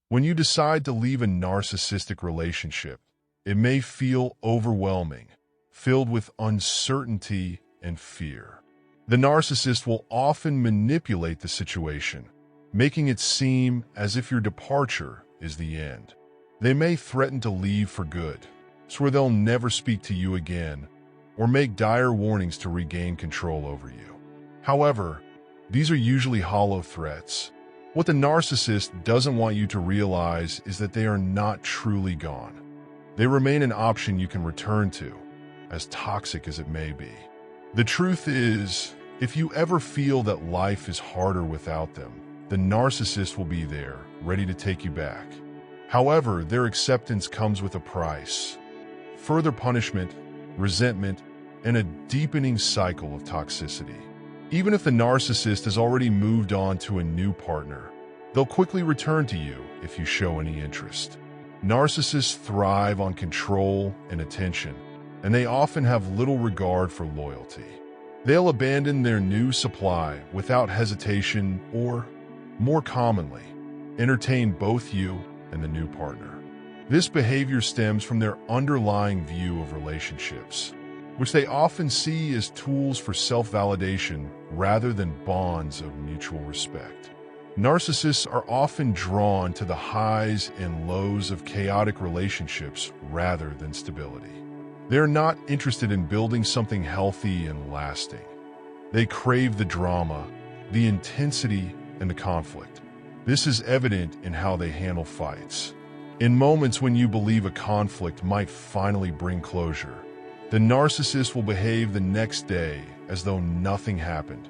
When you decide to leave a narcissistic relationship, it may feel overwhelming, filled with uncertainty and fear. The narcissist will often manipulate the situation, making it seem as if your departure is the end. They may threaten to leave for good, swear they'll never speak to you again, or make dire warnings to regain control over you. However, these are usually hollow threats. What the narcissist doesn't want you to realize is that they are not truly gone. They remain an option you can return to, as toxic as it may be. The truth is, if you ever feel that life is harder without them, the narcissist will be there, ready to take you back. However, their acceptance comes with a price: further punishment, resentment, and a deepening cycle of toxicity. Even if the narcissist has already moved on to a new partner, they'll quickly return to you if you show any interest. Narcissists thrive on control and attention, and they often have little regard for loyalty. They'll abandon their new supply without hesitation or, more commonly, entertain both you and the new partner. This behavior stems from their underlying view of relationships, which they often see as tools for self-validation rather than bonds of mutual respect. Narcissists are often drawn to the highs and lows of chaotic relationships rather than stability. They're not interested in building something healthy and lasting. They crave the drama, the intensity, and the conflict. This is evident in how they handle fights. In moments when you believe a conflict might finally bring closure, the narcissist will behave the next day as though nothing happened,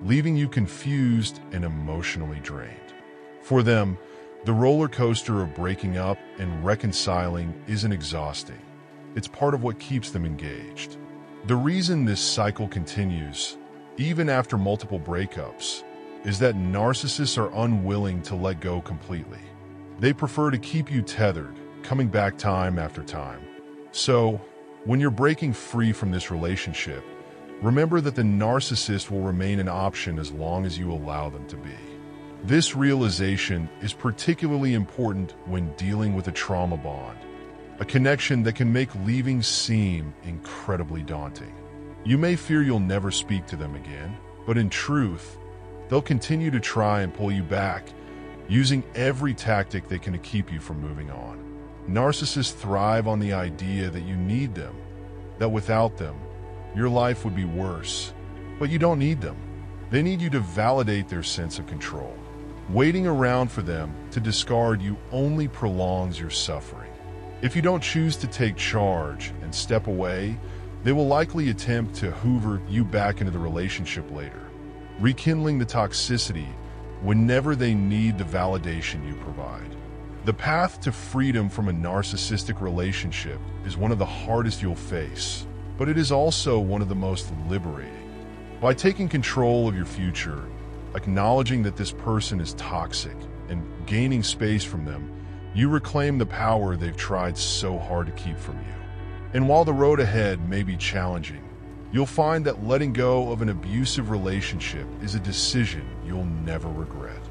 leaving you confused and emotionally drained. For them, the roller coaster of breaking up and reconciling isn't exhausting. It's part of what keeps them engaged. The reason this cycle continues, even after multiple breakups, is that narcissists are unwilling to let go completely. They prefer to keep you tethered, coming back time after time. So, when you're breaking free from this relationship, remember that the narcissist will remain an option as long as you allow them to be. This realization is particularly important when dealing with a trauma bond, a connection that can make leaving seem incredibly daunting. You may fear you'll never speak to them again, but in truth, they'll continue to try and pull you back, using every tactic they can to keep you from moving on. Narcissists thrive on the idea that you need them, that without them, your life would be worse. But you don't need them. They need you to validate their sense of control. Waiting around for them to discard you only prolongs your suffering. If you don't choose to take charge and step away, they will likely attempt to hoover you back into the relationship later, rekindling the toxicity whenever they need the validation you provide. The path to freedom from a narcissistic relationship is one of the hardest you'll face, but it is also one of the most liberating. By taking control of your future, acknowledging that this person is toxic, and gaining space from them, you reclaim the power they've tried so hard to keep from you. And while the road ahead may be challenging, you'll find that letting go of an abusive relationship is a decision you'll never regret.